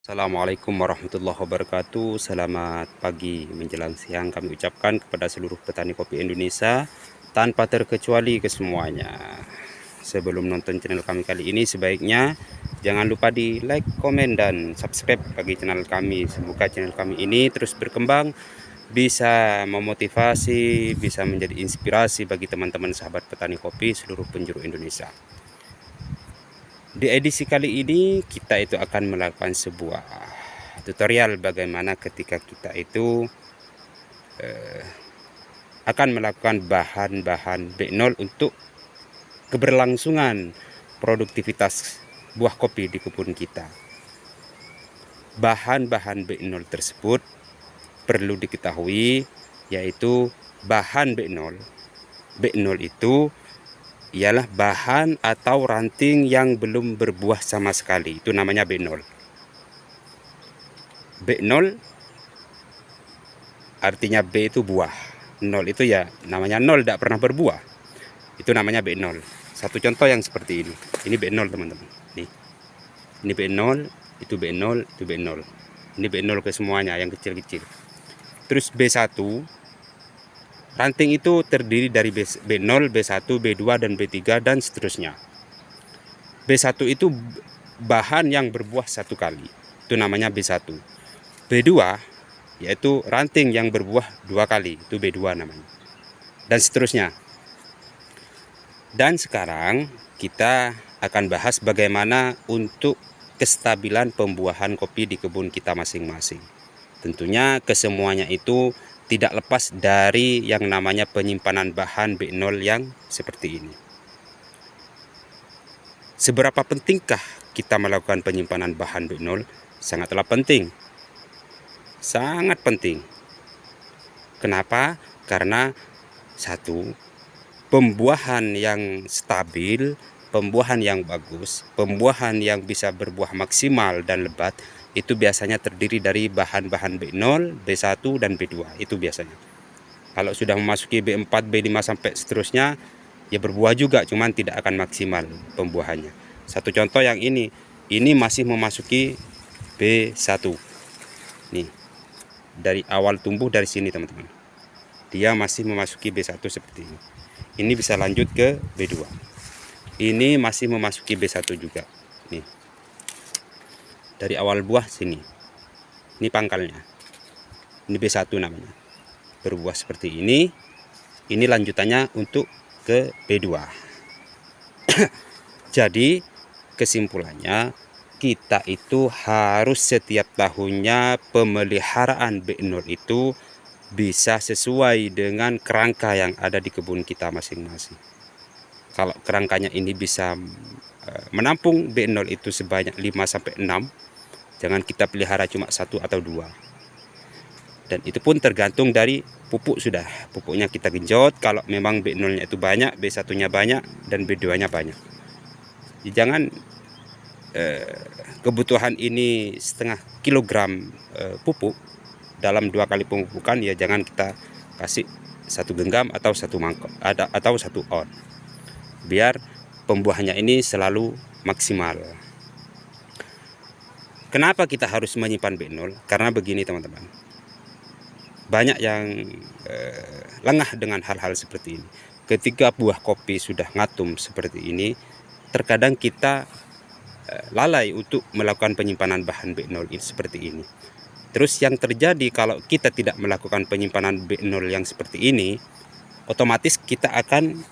Assalamualaikum warahmatullahi wabarakatuh. Selamat pagi menjelang siang kami ucapkan kepada seluruh petani kopi Indonesia tanpa terkecuali kesemuanya. Sebelum nonton channel kami kali ini, sebaiknya jangan lupa di like, komen, dan subscribe bagi channel kami. Semoga channel kami ini terus berkembang, bisa memotivasi, bisa menjadi inspirasi bagi teman-teman sahabat petani kopi seluruh penjuru Indonesia. Di edisi kali ini kita itu akan melakukan sebuah tutorial bagaimana ketika kita itu akan melakukan bahan-bahan B0 untuk keberlangsungan produktivitas buah kopi di kebun kita. Bahan-bahan B0 tersebut perlu diketahui, yaitu bahan B0. B0 itu ialah bahan atau ranting yang belum berbuah sama sekali. Itu namanya B0. B0 artinya B itu buah. 0 itu ya namanya 0, tidak pernah berbuah. Itu namanya B0. Satu contoh yang seperti ini. Ini B0 teman-teman. Nih. Ini B0, itu B0, itu B0. Ini B0 ke semuanya yang kecil-kecil. Terus B1, ranting itu terdiri dari B0, B1, B2, dan B3, dan seterusnya. B1 itu bahan yang berbuah satu kali. Itu namanya B1. B2 yaitu ranting yang berbuah dua kali. Itu B2 namanya. Dan seterusnya. Dan sekarang kita akan bahas bagaimana untuk kestabilan pembuahan kopi di kebun kita masing-masing. Tentunya kesemuanya itu tidak lepas dari yang namanya penyimpanan bahan B0 yang seperti ini. Seberapa pentingkah kita melakukan penyimpanan bahan B0? Sangatlah penting. Sangat penting. Kenapa? Karena satu, pembuahan yang stabil, pembuahan yang bagus, pembuahan yang bisa berbuah maksimal dan lebat, itu biasanya terdiri dari bahan-bahan B0, B1, dan B2. Itu biasanya. Kalau sudah memasuki B4, B5 sampai seterusnya, ya berbuah juga, cuman tidak akan maksimal pembuahannya. Satu contoh yang ini masih memasuki B1. Nih, dari awal tumbuh dari sini teman-teman. Dia masih memasuki B1 seperti ini. Ini bisa lanjut ke B2. Ini masih memasuki B1 juga. Nih. Dari awal buah sini. Ini pangkalnya. Ini B1 namanya. Berbuah seperti ini. Ini lanjutannya untuk ke B2. Jadi kesimpulannya, kita itu harus setiap tahunnya pemeliharaan B0 itu bisa sesuai dengan kerangka yang ada di kebun kita masing-masing. Kalau kerangkanya ini bisa menampung B0 itu sebanyak 5-6, jangan kita pelihara cuma 1 atau 2. Dan itu pun tergantung dari pupuk sudah. Pupuknya kita genjot, kalau memang B0-nya itu banyak, B1-nya banyak, dan B2-nya banyak. Jangan kebutuhan ini setengah kilogram pupuk dalam 2 kali pemupukan, ya jangan kita kasih 1 genggam atau 1 mangkok atau 1 on, biar pembuahannya ini selalu maksimal. Kenapa kita harus menyimpan B0? Karena begini teman-teman, banyak yang lengah dengan hal-hal seperti ini. Ketika buah kopi sudah ngatum seperti ini, terkadang kita lalai untuk melakukan penyimpanan bahan B0 ini seperti ini. Terus yang terjadi kalau kita tidak melakukan penyimpanan B0 yang seperti ini, otomatis kita akan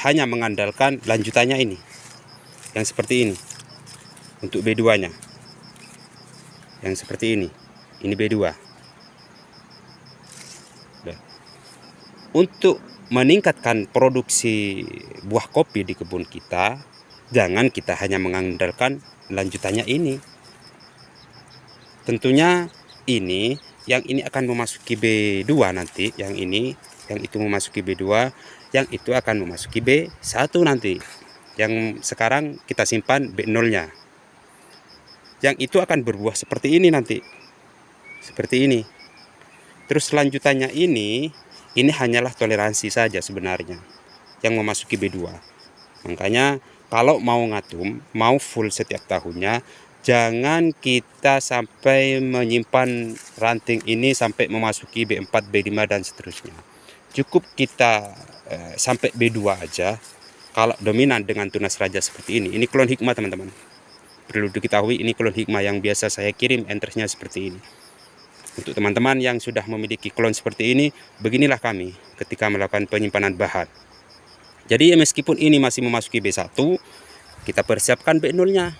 hanya mengandalkan lanjutannya ini, yang seperti ini. Untuk B2-nya, yang seperti ini B2. Untuk meningkatkan produksi buah kopi di kebun kita, jangan kita hanya mengandalkan lanjutannya ini. Tentunya yang ini akan memasuki B2 nanti, yang itu memasuki B2, yang itu akan memasuki B1 nanti. Yang sekarang kita simpan B0-nya. Yang itu akan berbuah seperti ini nanti. Seperti ini. Terus lanjutannya ini hanyalah toleransi saja sebenarnya yang memasuki B2. Makanya kalau mau ngatum, mau full setiap tahunnya, jangan kita sampai menyimpan ranting ini sampai memasuki B4, B5 dan seterusnya. Cukup kita sampai B2 aja. Kalau dominan dengan tunas raja seperti ini klon hikmah teman-teman. Perlu diketahui ini klon hikmah yang biasa saya kirim entersnya seperti ini. Untuk teman-teman yang sudah memiliki klon seperti ini, beginilah kami ketika melakukan penyimpanan bahan. Jadi meskipun ini masih memasuki B1, kita persiapkan B0-nya.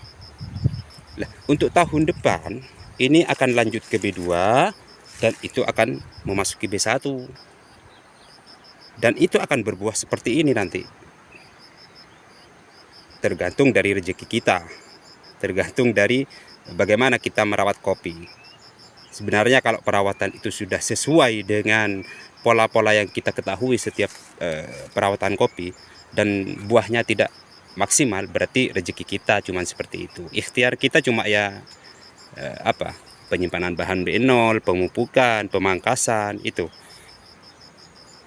Nah, untuk tahun depan ini akan lanjut ke B2 dan itu akan memasuki B1. Dan itu akan berbuah seperti ini nanti. Tergantung dari rezeki kita. Tergantung dari bagaimana kita merawat kopi. Sebenarnya kalau perawatan itu sudah sesuai dengan pola-pola yang kita ketahui setiap perawatan kopi dan buahnya tidak maksimal, berarti rezeki kita cuma seperti itu. Ikhtiar kita cuma ya penyimpanan bahan B0, pemupukan, pemangkasan itu.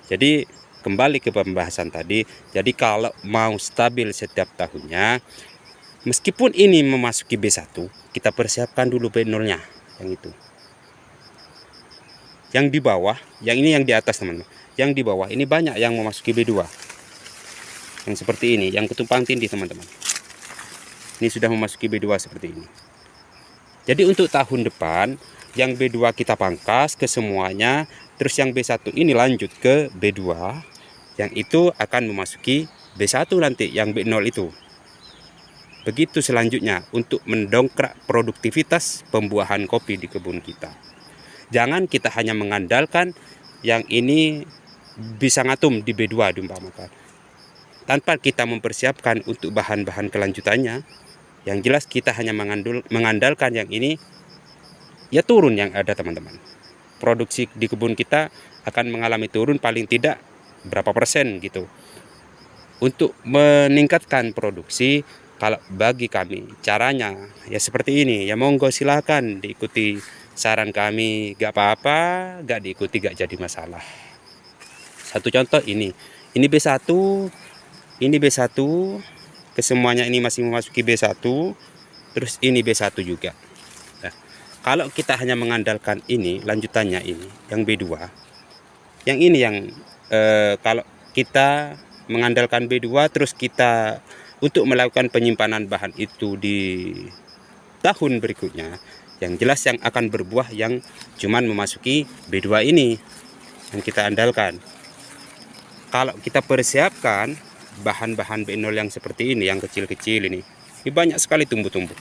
Jadi kembali ke pembahasan tadi. Jadi kalau mau stabil setiap tahunnya, meskipun ini memasuki B1, kita persiapkan dulu B0-nya yang itu. Yang di bawah, yang ini yang di atas teman-teman. Yang di bawah ini banyak yang memasuki B2. Yang seperti ini, yang ketumpang tindih teman-teman. Ini sudah memasuki B2 seperti ini. Jadi untuk tahun depan, yang B2 kita pangkas ke semuanya, terus yang B1 ini lanjut ke B2, yang itu akan memasuki B1 nanti, yang B0 itu. Begitu selanjutnya untuk mendongkrak produktivitas pembuahan kopi di kebun kita. Jangan kita hanya mengandalkan yang ini bisa ngatum di B2 diumpamakan. Tanpa kita mempersiapkan untuk bahan-bahan kelanjutannya, yang jelas kita hanya mengandalkan yang ini, ya turun yang ada teman-teman. Produksi di kebun kita akan mengalami turun paling tidak berapa persen gitu. Untuk meningkatkan produksi, kalau bagi kami caranya ya seperti ini. Ya monggo silakan diikuti saran kami, gak apa-apa, gak diikuti gak jadi masalah. Satu contoh ini B1, ini B1, kesemuanya ini masih memasuki B1, terus ini B1 juga. Nah, kalau kita hanya mengandalkan ini, lanjutannya ini, yang B2, yang ini yang kalau kita mengandalkan B2, terus kita untuk melakukan penyimpanan bahan itu di tahun berikutnya, yang jelas yang akan berbuah yang cuman memasuki B2 ini, yang kita andalkan. Kalau kita persiapkan bahan-bahan B0 yang seperti ini, yang kecil-kecil ini banyak sekali tumbuh-tumbuh.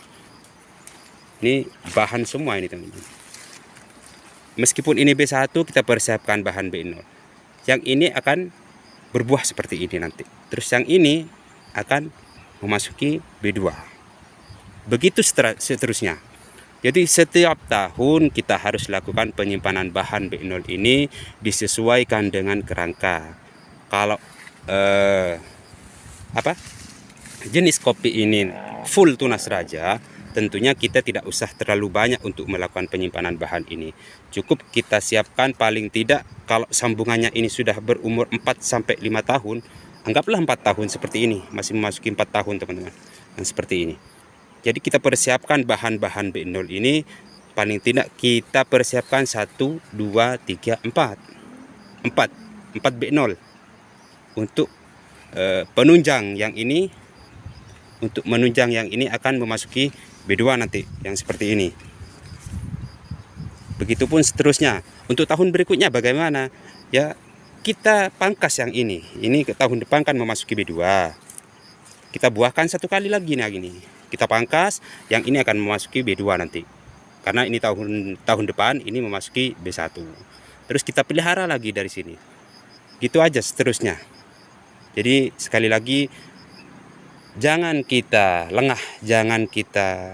Ini bahan semua ini teman-teman. Meskipun ini B1, kita persiapkan bahan B0. Yang ini akan berbuah seperti ini nanti. Terus yang ini akan memasuki B2. Begitu seterusnya. Jadi setiap tahun kita harus lakukan penyimpanan bahan B0 ini disesuaikan dengan kerangka. Kalau jenis kopi ini full tunas raja, tentunya kita tidak usah terlalu banyak untuk melakukan penyimpanan bahan ini. Cukup kita siapkan paling tidak kalau sambungannya ini sudah berumur 4-5 tahun, anggaplah 4 tahun seperti ini, masih memasuki 4 tahun teman-teman, yang seperti ini. Jadi kita persiapkan bahan-bahan B0 ini, paling tidak kita persiapkan 1, 2, 3, 4 B0 untuk penunjang yang ini. Untuk menunjang yang ini akan memasuki B2 nanti, yang seperti ini. Begitupun seterusnya. Untuk tahun berikutnya bagaimana? Ya kita pangkas yang ini ke tahun depan kan memasuki B2. Kita buahkan satu kali lagi nah gini. Kita pangkas, yang ini akan memasuki B2 nanti. Karena ini tahun depan ini memasuki B1. Terus kita pelihara lagi dari sini. Gitu aja seterusnya. Jadi sekali lagi, jangan kita lengah, jangan kita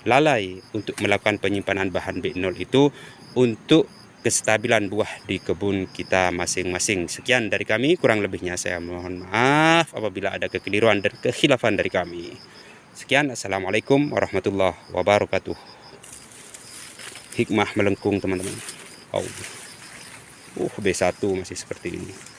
lalai untuk melakukan penyimpanan bahan B0 itu untuk kestabilan buah di kebun kita masing-masing. Sekian dari kami, kurang lebihnya saya mohon maaf apabila ada kekeliruan dan kekhilafan dari kami. Sekian, assalamualaikum warahmatullahi wabarakatuh. Hikmah melengkung teman-teman. B1 masih seperti ini.